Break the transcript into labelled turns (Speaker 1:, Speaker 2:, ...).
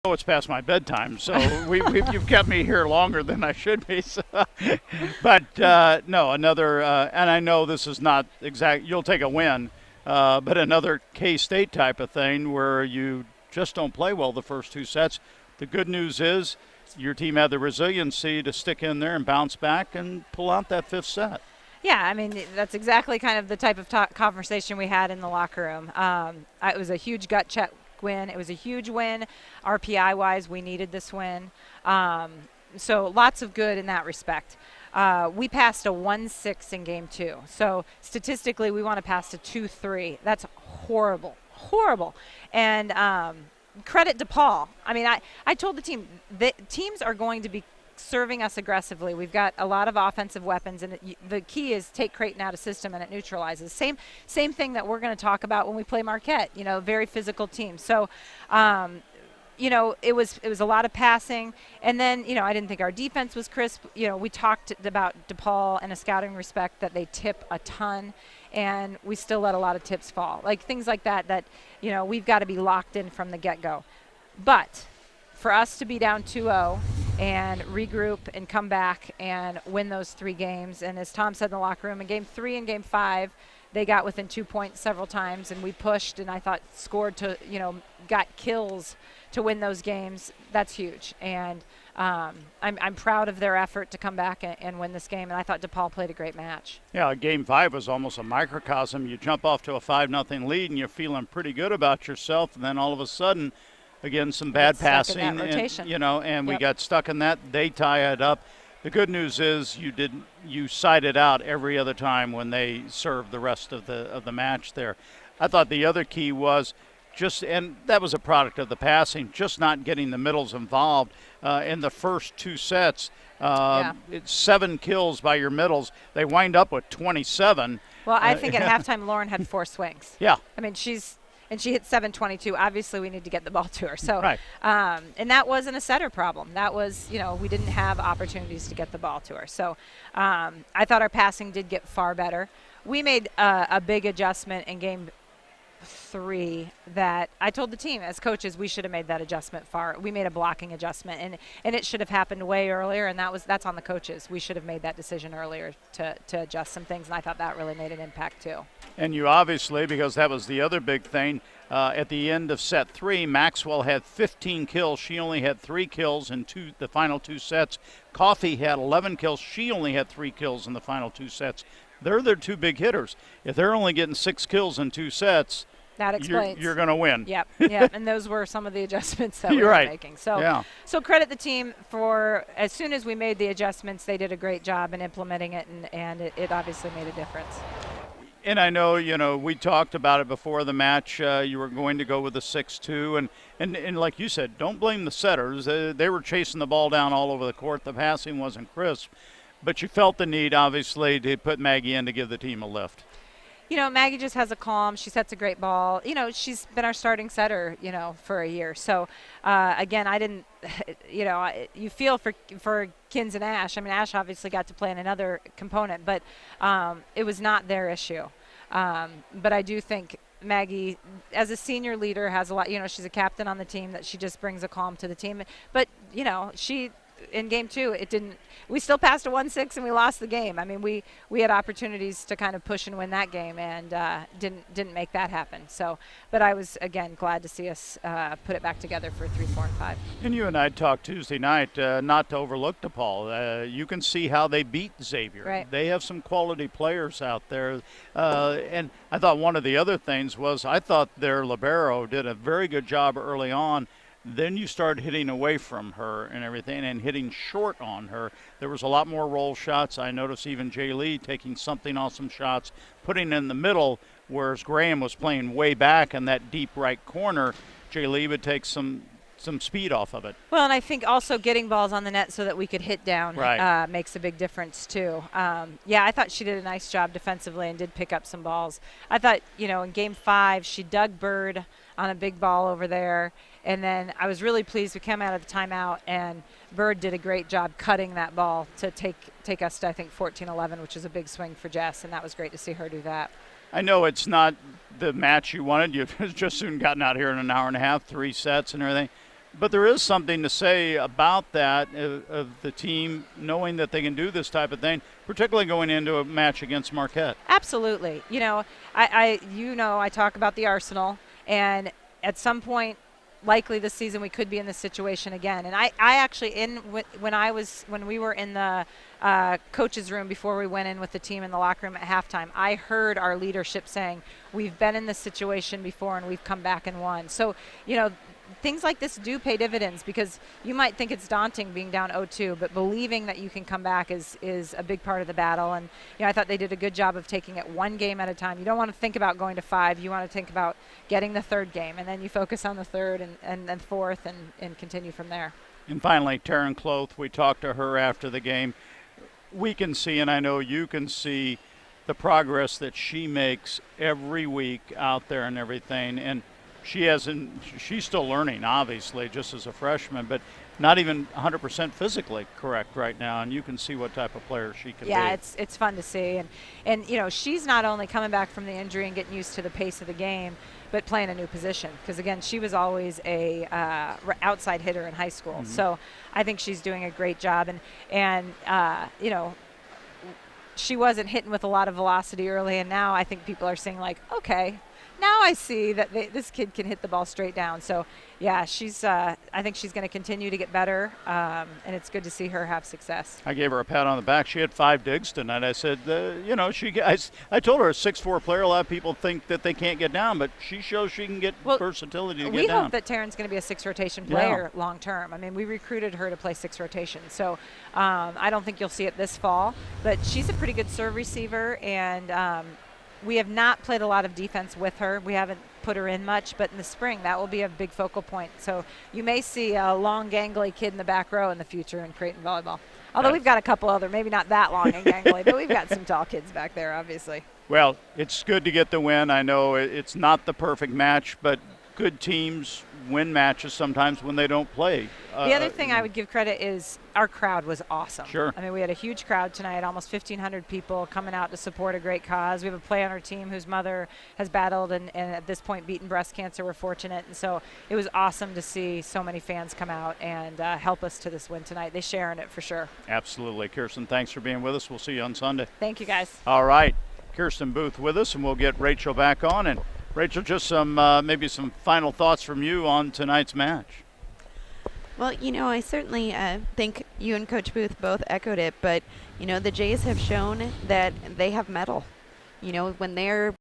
Speaker 1: Oh, it's past my bedtime, so you've kept me here longer than I should be. So. But no, another, and I know this is not exact. You'll take a win, but another K-State type of thing where you just don't play well the first two sets. The good news is your team had the resiliency to stick in there and bounce back and pull out that fifth set.
Speaker 2: Yeah, I mean, that's exactly kind of the type of conversation we had in the locker room. It was a huge gut check win. It was a huge win. RPI-wise, we needed this win. So lots of good in that respect. We passed a 1-6 in game 2. So statistically, we want to pass a 2-3. That's horrible, horrible. And credit DePaul. I mean, I told the team that teams are going to be serving us aggressively. We've got a lot of offensive weapons, and the key is take Creighton out of system, and it neutralizes. Same thing that we're going to talk about when we play Marquette. Very physical team. So, it was a lot of passing, and then I didn't think our defense was crisp. We talked about DePaul in a scouting respect that they tip a ton, and we still let a lot of tips fall. Like things like that. That we've got to be locked in from the get-go. But for us to be down 2-0 and regroup and come back and win those 3 games, and as Tom said in the locker room, in game 3 and game 5, they got within 2 points several times, and we pushed and I thought scored to, got kills to win those games. That's huge. And I'm proud of their effort to come back and win this game, and I thought DePaul played a great match.
Speaker 1: Yeah, game 5 was almost a microcosm. You jump off to a 5-0 lead, and you're feeling pretty good about yourself, and then all of a sudden, again, some bad passing, and we got stuck in that. They tie it up. The good news is you sided out every other time when they served the rest of the match there. I thought the other key was and that was a product of the passing, just not getting the middles involved in the first 2 sets. It's 7 kills by your middles. They wind up with 27.
Speaker 2: Well, I think at halftime Lauren had 4 swings.
Speaker 1: Yeah.
Speaker 2: I mean, she hit 722. Obviously, we need to get the ball to her. So,
Speaker 1: right.
Speaker 2: And that wasn't a setter problem. That was, we didn't have opportunities to get the ball to her. So I thought our passing did get far better. We made a big adjustment in game 3 that I told the team as coaches we should have made that adjustment we made a blocking adjustment, and it should have happened way earlier, and that's on the coaches. We should have made that decision earlier to adjust some things, and I thought that really made an impact too.
Speaker 1: And you obviously, because that was the other big thing, at the end of set 3, Maxwell had 15 kills. She only had 3 kills in the final 2 sets. Coffey had 11 kills. She only had 3 kills in the final 2 sets. They're their 2 big hitters. If they're only getting 6 kills in 2 sets,
Speaker 2: that explains.
Speaker 1: You're going to win.
Speaker 2: Yep. And those were some of the adjustments that we were making. So, So credit the team for, as soon as we made the adjustments, they did a great job in implementing it, and it obviously made a difference.
Speaker 1: And I know, we talked about it before the match. You were going to go with the 6-2. And like you said, don't blame the setters. They were chasing the ball down all over the court. The passing wasn't crisp. But you felt the need, obviously, to put Maggie in to give the team a lift.
Speaker 2: Maggie just has a calm. She sets a great ball. She's been our starting setter, for a year. So, again, I didn't, you feel for Kins and Ash. I mean, Ash obviously got to play in another component, but it was not their issue. But I do think Maggie, as a senior leader, has a lot, she's a captain on the team, that she just brings a calm to the team. But, she, in game 2, we still passed a 1-6 and we lost the game. I mean, we had opportunities to kind of push and win that game, and didn't make that happen. So, but I was, again, glad to see us put it back together for 3, 4, and 5.
Speaker 1: And you and I talked Tuesday night, not to overlook DePaul. You can see how they beat Xavier.
Speaker 2: Right.
Speaker 1: They have some quality players out there. And I thought one of the other things was I thought their libero did a very good job early on. Then you start hitting away from her and everything and hitting short on her. There was a lot more roll shots. I noticed even Jay Lee taking something off some shots, putting in the middle, whereas Graham was playing way back in that deep right corner. Jay Lee would take some speed off of it.
Speaker 2: Well, and I think also getting balls on the net so that we could hit down makes a big difference too. I thought she did a nice job defensively and did pick up some balls. I thought, in game 5, she dug Bird on a big ball over there. And then I was really pleased. We came out of the timeout, and Bird did a great job cutting that ball to take us to, I think, 14-11, which is a big swing for Jess, and that was great to see her do that.
Speaker 1: I know it's not the match you wanted. You've just soon gotten out here in an hour and a half, 3 sets and everything. But there is something to say about that of the team knowing that they can do this type of thing, particularly going into a match against Marquette.
Speaker 2: Absolutely. I talk about the Arsenal, and at some point, likely this season, we could be in this situation again. And I actually, when we were in the coach's room before we went in with the team in the locker room at halftime, I heard our leadership saying, we've been in this situation before and we've come back and won. So, things like this do pay dividends, because you might think it's daunting being down 0-2, but believing that you can come back is a big part of the battle. And I thought they did a good job of taking it one game at a time. You don't want to think about going to 5. You want to think about getting the third game, and then you focus on the third and then fourth and continue from there.
Speaker 1: And finally, Taryn Cloth, we talked to her after the game. We can see, and I know you can see, the progress that she makes every week out there and everything. And she's still learning, obviously, just as a freshman, but not even 100% physically correct right now, and you can see what type of player she can be.
Speaker 2: Yeah, it's fun to see. And she's not only coming back from the injury and getting used to the pace of the game, but playing a new position, because, again, she was always a outside hitter in high school. Mm-hmm. So I think she's doing a great job. And she wasn't hitting with a lot of velocity early, and now I think people are saying, like, okay, now I see that this kid can hit the ball straight down. So, yeah, I think she's going to continue to get better, and it's good to see her have success.
Speaker 1: I gave her a pat on the back. She had 5 digs tonight. I said, I told her a 6'4" player, a lot of people think that they can't get down, but she shows she can get versatility to get down.
Speaker 2: We hope that Taryn's going to be a 6 rotation player long term. I mean, we recruited her to play 6 rotation. So I don't think you'll see it this fall, but she's a pretty good serve receiver, and we have not played a lot of defense with her. We haven't put her in much, but in the spring, that will be a big focal point. So you may see a long, gangly kid in the back row in the future in Creighton Volleyball. Although we've got a couple other, maybe not that long and gangly, but we've got some tall kids back there, obviously.
Speaker 1: Well, it's good to get the win. I know it's not the perfect match, but good teams win matches sometimes when they don't play.
Speaker 2: The other thing I would give credit is our crowd was awesome.
Speaker 1: Sure.
Speaker 2: I mean, we had a huge crowd tonight, almost 1,500 people coming out to support a great cause. We have a player on our team whose mother has battled and at this point beaten breast cancer. We're fortunate. And so it was awesome to see so many fans come out and help us to this win tonight. They share in it for sure.
Speaker 1: Absolutely. Kirsten, thanks for being with us. We'll see you on Sunday.
Speaker 2: Thank you, guys.
Speaker 1: All right. Kirsten Booth with us, and we'll get Rachel back on. And Rachel, just maybe some final thoughts from you on tonight's match.
Speaker 3: Well, I certainly think you and Coach Booth both echoed it, but, the Jays have shown that they have mettle. When they're